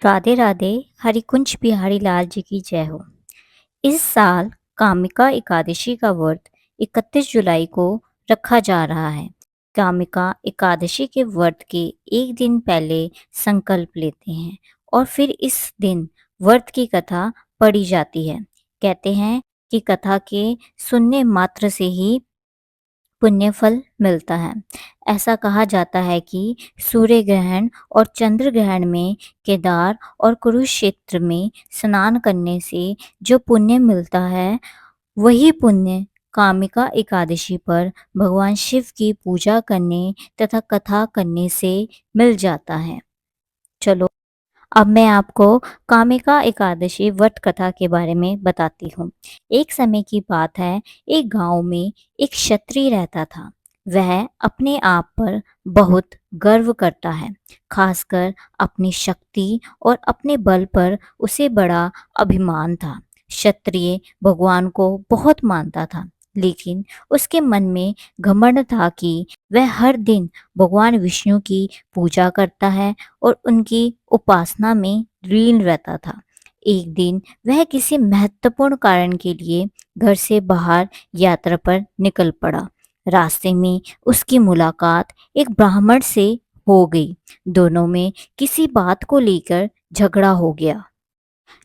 राधे राधे। हरिकुंज बिहारी लाल जी की जय हो। इस साल कामिका एकादशी का व्रत 31 जुलाई को रखा जा रहा है। कामिका एकादशी के व्रत के एक दिन पहले संकल्प लेते हैं और फिर इस दिन व्रत की कथा पढ़ी जाती है। कहते हैं कि कथा के सुनने मात्र से ही पुण्य फल मिलता है। ऐसा कहा जाता है कि सूर्य ग्रहण और चंद्र ग्रहण में केदार और कुरुक्षेत्र में स्नान करने से जो पुण्य मिलता है, वही पुण्य कामिका एकादशी पर भगवान शिव की पूजा करने तथा कथा करने से मिल जाता है। चलो, अब मैं आपको कामिका एकादशी व्रत कथा के बारे में बताती हूँ। एक समय की बात है, एक गांव में एक क्षत्रिय रहता था। वह अपने आप पर बहुत गर्व करता है, खासकर अपनी शक्ति और अपने बल पर उसे बड़ा अभिमान था। क्षत्रिय भगवान को बहुत मानता था, लेकिन उसके मन में घमंड था कि वह हर दिन भगवान विष्णु की पूजा करता है और उनकी उपासना में लीन रहता था। एक दिन वह किसी महत्वपूर्ण कारण के लिए घर से बाहर यात्रा पर निकल पड़ा। रास्ते में उसकी मुलाकात एक ब्राह्मण से हो गई। दोनों में किसी बात को लेकर झगड़ा हो गया।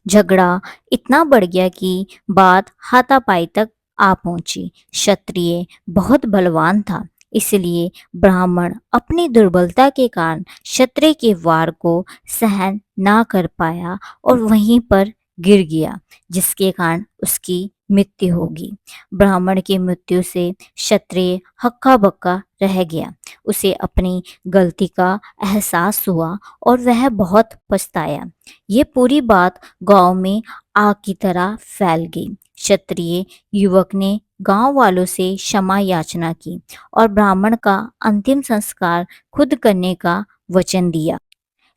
झगड़ा इतना बढ़ गया कि बात हाथापाई तक आ पहुंची। क्षत्रिय बहुत बलवान था, इसलिए ब्राह्मण अपनी दुर्बलता के कारण क्षत्रिय के वार को सहन ना कर पाया और वहीं पर गिर गया, जिसके कारण उसकी मृत्यु होगी। ब्राह्मण की मृत्यु से क्षत्रिय हक्का बक्का रह गया। उसे अपनी गलती का एहसास हुआ और वह बहुत पछताया। ये पूरी बात गांव में आग की तरह फैल गई। क्षत्रिय युवक ने गांव वालों से क्षमा याचना की और ब्राह्मण का अंतिम संस्कार खुद करने का वचन दिया।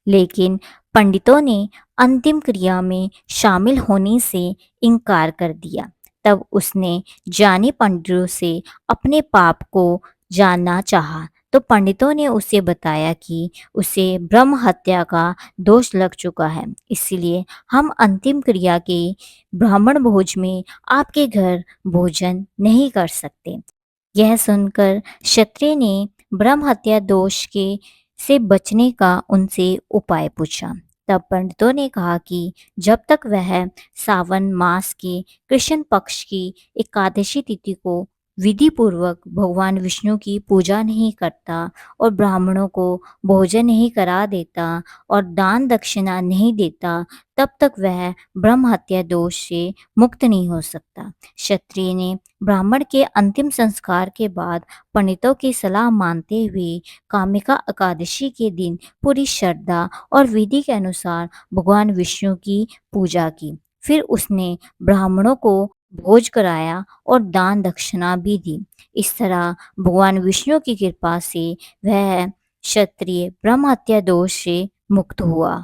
लेकिन पंडितों ने अंतिम क्रिया में शामिल होने से इनकार कर दिया। तब उसने जानी पंडितों से अपने पाप को जानना चाहा, तो पंडितों ने उसे बताया कि उसे ब्रह्म हत्या का दोष लग चुका है, इसलिए हम अंतिम क्रिया के ब्राह्मण भोज में आपके घर भोजन नहीं कर सकते। यह सुनकर क्षत्रिय ने ब्रह्म हत्या दोष के से बचने का उनसे उपाय पूछा। तब पंडितों ने कहा कि जब तक वह सावन मास के कृष्ण पक्ष की एकादशी तिथि को विधि पूर्वक भगवान विष्णु की पूजा नहीं करता और ब्राह्मणों को भोजन नहीं करा देता और दान दक्षिणा नहीं देता, तब तक वह ब्रह्म हत्या दोष से मुक्त नहीं हो सकता। क्षत्रिय ने ब्राह्मण के अंतिम संस्कार के बाद पंडितों की सलाह मानते हुए कामिका एकादशी के दिन पूरी श्रद्धा और विधि के अनुसार भगवान विष्णु की पूजा की। फिर उसने ब्राह्मणों को भोज कराया और दान दक्षिणा भी दी। इस तरह भगवान विष्णु की कृपा से वह क्षत्रिय ब्रह्म हत्या दोष से मुक्त हुआ।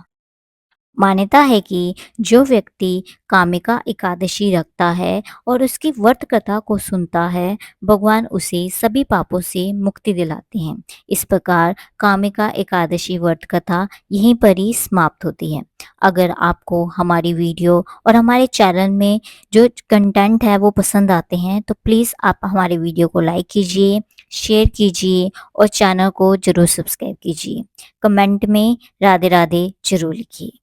मान्यता है कि जो व्यक्ति कामिका एकादशी रखता है और उसकी व्रत कथा को सुनता है, भगवान उसे सभी पापों से मुक्ति दिलाते हैं। इस प्रकार कामिका एकादशी व्रत कथा यहीं पर ही समाप्त होती है। अगर आपको हमारी वीडियो और हमारे चैनल में जो कंटेंट है वो पसंद आते हैं, तो प्लीज़ आप हमारे वीडियो को लाइक कीजिए, शेयर कीजिए और चैनल को ज़रूर सब्सक्राइब कीजिए। कमेंट में राधे राधे ज़रूर लिखिए।